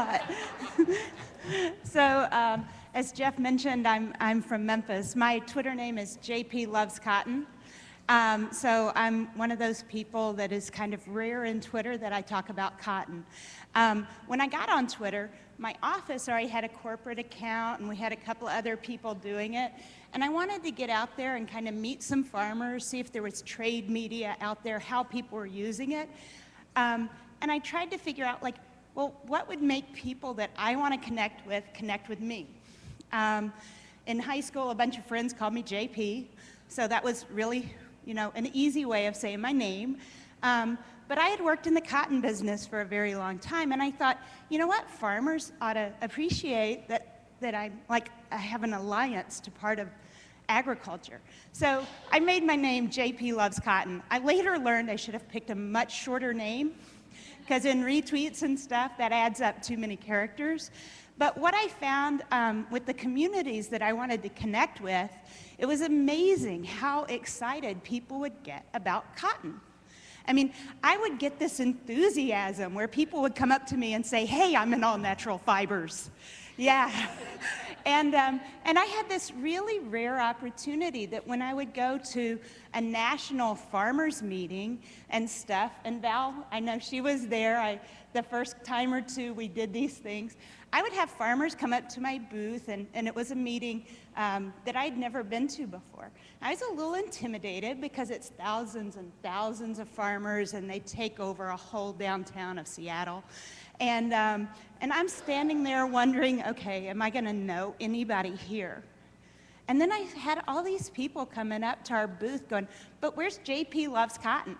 lot. So, as Jeff mentioned, I'm from Memphis. My Twitter name is JP Loves Cotton. So I'm one of those people that is kind of rare in Twitter that I talk about cotton. When I got on Twitter, my office already had a corporate account, and we had a couple other people doing it. And I wanted to get out there and kind of meet some farmers, see if there was trade media out there, how people were using it. And I tried to figure out, like, well, what would make people that I want to connect with me? In high school, a bunch of friends called me JP, so that was really, you know, an easy way of saying my name. But I had worked in the cotton business for a very long time, and I thought, you know what, farmers ought to appreciate that I have an alliance to part of agriculture. So I made my name JP Loves Cotton. I later learned I should have picked a much shorter name, because in retweets and stuff, that adds up too many characters. But what I found with the communities that I wanted to connect with, it was amazing how excited people would get about cotton. I mean, I would get this enthusiasm where people would come up to me and say, hey, I'm in all natural fibers. Yeah. And I had this really rare opportunity that when I would go to a national farmers meeting and stuff, and Val, I know she was there, the first time or two we did these things, I would have farmers come up to my booth, and it was a meeting that I'd never been to before. I was a little intimidated because it's thousands and thousands of farmers, and they take over a whole downtown of Seattle. And I'm standing there wondering, okay, am I going to know anybody here? And then I had all these people coming up to our booth going, but where's JP Loves Cotton?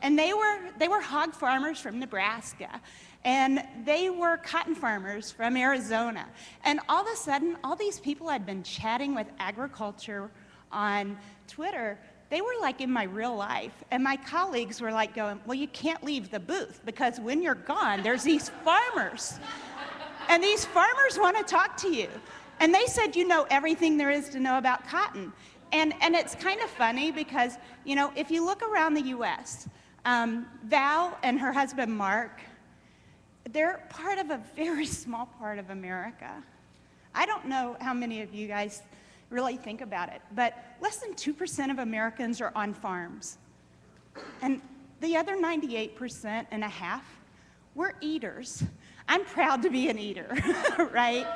And they were hog farmers from Nebraska, and they were cotton farmers from Arizona. And all of a sudden, all these people I'd been chatting with agriculture on Twitter, they were like in my real life. And my colleagues were like going, well, you can't leave the booth because when you're gone, there's these farmers. And these farmers want to talk to you. And they said, you know everything there is to know about cotton. And it's kind of funny because, you know, if you look around the US, Val and her husband, Mark, they're part of a very small part of America. I don't know how many of you guys really think about it, but less than 2% of Americans are on farms. And the other 98% and a half, we're eaters. I'm proud to be an eater, right?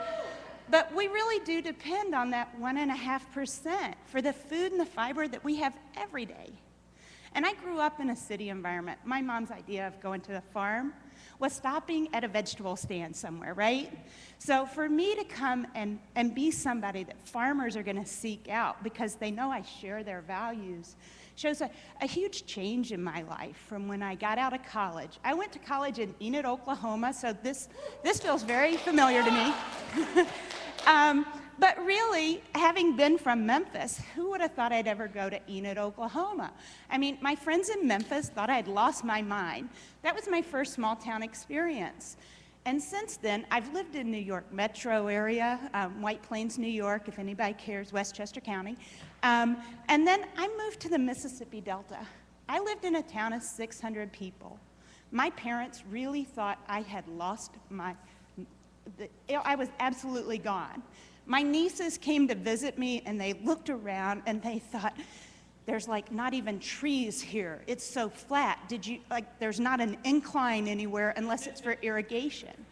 But we really do depend on that 1.5% for the food and the fiber that we have every day. And I grew up in a city environment. My mom's idea of going to the farm was stopping at a vegetable stand somewhere, right? So for me to come and be somebody that farmers are gonna seek out because they know I share their values shows a huge change in my life from when I got out of college. I went to college in Enid, Oklahoma, so this feels very familiar to me. But really, having been from Memphis, who would have thought I'd ever go to Enid, Oklahoma? I mean, my friends in Memphis thought I'd lost my mind. That was my first small town experience. And since then, I've lived in New York metro area, White Plains, New York, if anybody cares, Westchester County. And then I moved to the Mississippi Delta. I lived in a town of 600 people. My parents really thought I had lost I was absolutely gone. My nieces came to visit me, and they looked around, and they thought, there's like not even trees here. It's so flat. There's not an incline anywhere unless it's for irrigation.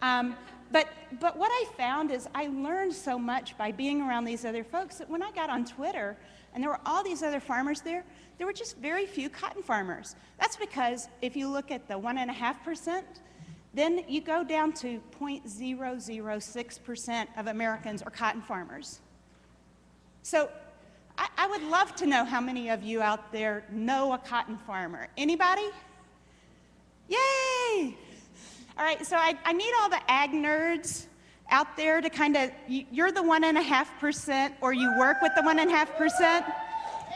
But what I found is I learned so much by being around these other folks that when I got on Twitter, and there were all these other farmers there were just very few cotton farmers. That's because if you look at the 1.5%, then you go down to 0.006% of Americans are cotton farmers. So I would love to know how many of you out there know a cotton farmer. Anybody? Yay! All right, so I need all the ag nerds out there to kind of, you're the 1.5%, or you work with the 1.5%.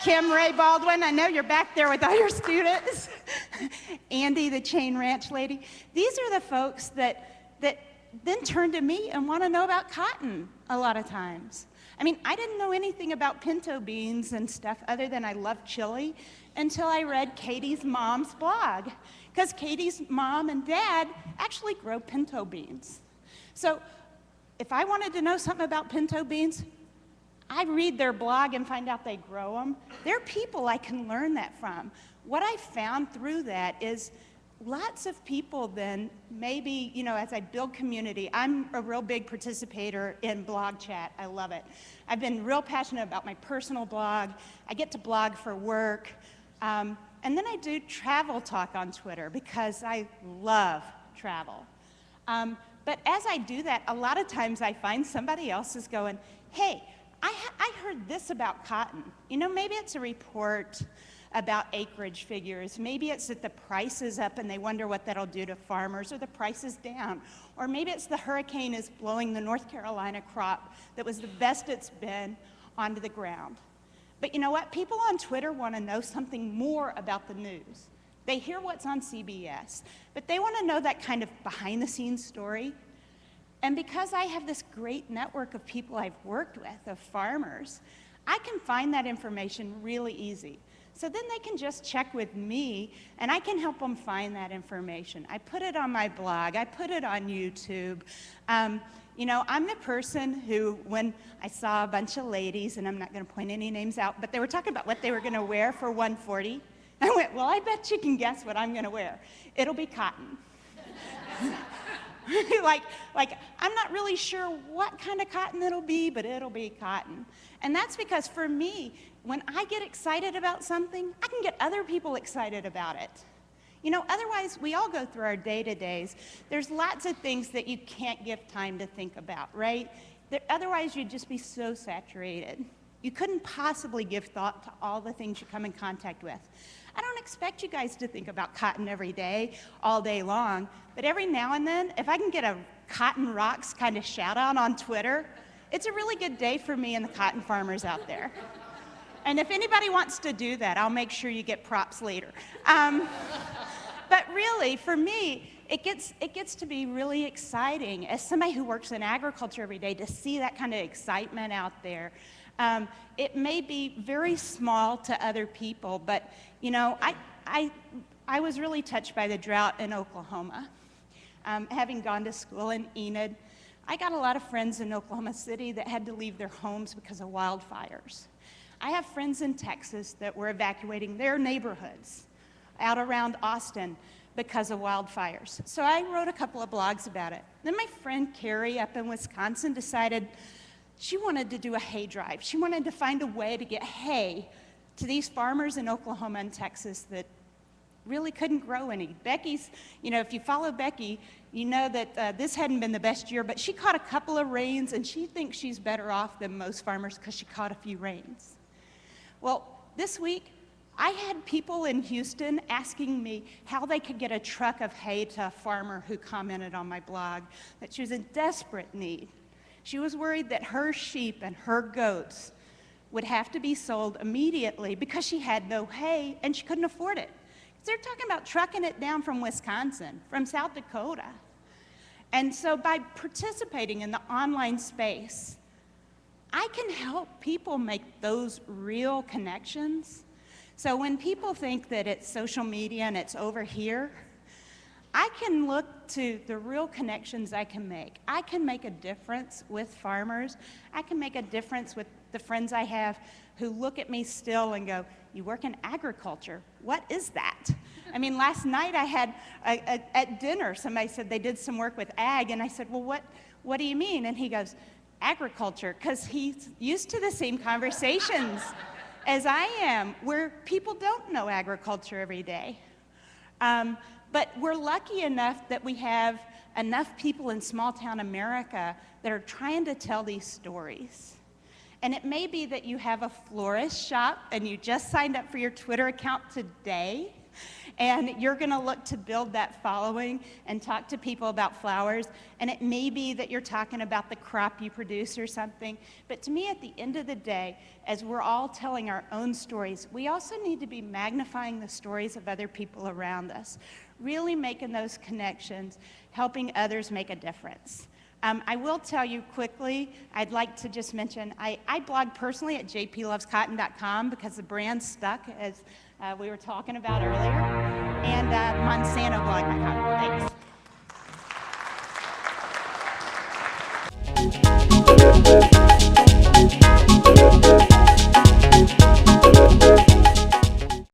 Kim Ray Baldwin, I know you're back there with all your students. Andy, the chain ranch lady. These are the folks that then turn to me and want to know about cotton a lot of times. I mean, I didn't know anything about pinto beans and stuff other than I love chili until I read Katie's mom's blog, because Katie's mom and dad actually grow pinto beans. So if I wanted to know something about pinto beans, I read their blog and find out they grow them. They're people I can learn that from. What I found through that is lots of people then, maybe, you know, as I build community, I'm a real big participator in blog chat. I love it. I've been real passionate about my personal blog. I get to blog for work. And then I do travel talk on Twitter because I love travel. But as I do that, a lot of times I find somebody else is going, hey, I heard this about cotton. You know, maybe it's a report about acreage figures. Maybe it's that the price is up and they wonder what that'll do to farmers, or the price is down. Or maybe it's the hurricane is blowing the North Carolina crop that was the best it's been onto the ground. But you know what? People on Twitter want to know something more about the news. They hear what's on CBS, but they want to know that kind of behind-the-scenes story. And because I have this great network of people I've worked with, of farmers, I can find that information really easy. So then they can just check with me, and I can help them find that information. I put it on my blog. I put it on YouTube. You know, I'm the person who, when I saw a bunch of ladies, and I'm not going to point any names out, but they were talking about what they were going to wear for 140. I went, well, I bet you can guess what I'm going to wear. It'll be cotton. like, I'm not really sure what kind of cotton it'll be, but it'll be cotton. And that's because for me, when I get excited about something, I can get other people excited about it. You know, otherwise, we all go through our day-to-days. There's lots of things that you can't give time to think about, right? Otherwise, you'd just be so saturated. You couldn't possibly give thought to all the things you come in contact with. I don't expect you guys to think about cotton every day, all day long, but every now and then, if I can get a Cotton Rocks kind of shout out on Twitter, it's a really good day for me and the cotton farmers out there. And if anybody wants to do that, I'll make sure you get props later. But really, for me, it gets to be really exciting as somebody who works in agriculture every day to see that kind of excitement out there. It may be very small to other people, but you know, I was really touched by the drought in Oklahoma. Having gone to school in Enid, I got a lot of friends in Oklahoma City that had to leave their homes because of wildfires. I have friends in Texas that were evacuating their neighborhoods out around Austin because of wildfires. So I wrote a couple of blogs about it. Then my friend Carrie up in Wisconsin decided she wanted to do a hay drive. She wanted to find a way to get hay to these farmers in Oklahoma and Texas that really couldn't grow any. Becky's, you know, if you follow Becky, you know that this hadn't been the best year, but she caught a couple of rains, and she thinks she's better off than most farmers because she caught a few rains. Well, this week, I had people in Houston asking me how they could get a truck of hay to a farmer who commented on my blog that she was in desperate need. She was worried that her sheep and her goats would have to be sold immediately because she had no hay and she couldn't afford it. They're talking about trucking it down from Wisconsin, from South Dakota. And so by participating in the online space, I can help people make those real connections. So when people think that it's social media and it's over here, I can look to the real connections I can make. I can make a difference with farmers. I can make a difference with the friends I have who look at me still and go, you work in agriculture, what is that? I mean, last night I had, at dinner, somebody said they did some work with ag, and I said, well, what do you mean? And he goes, agriculture, because he's used to the same conversations as I am, where people don't know agriculture every day. But we're lucky enough that we have enough people in small-town America that are trying to tell these stories. And it may be that you have a florist shop and you just signed up for your Twitter account today, and you're going to look to build that following and talk to people about flowers. And it may be that you're talking about the crop you produce or something. But to me, at the end of the day, as we're all telling our own stories, we also need to be magnifying the stories of other people around us, really making those connections, helping others make a difference. I will tell you quickly, I'd like to just mention, I blog personally at jplovescotton.com because the brand stuck, as we were talking about earlier, and monsantoblog.com. Thanks.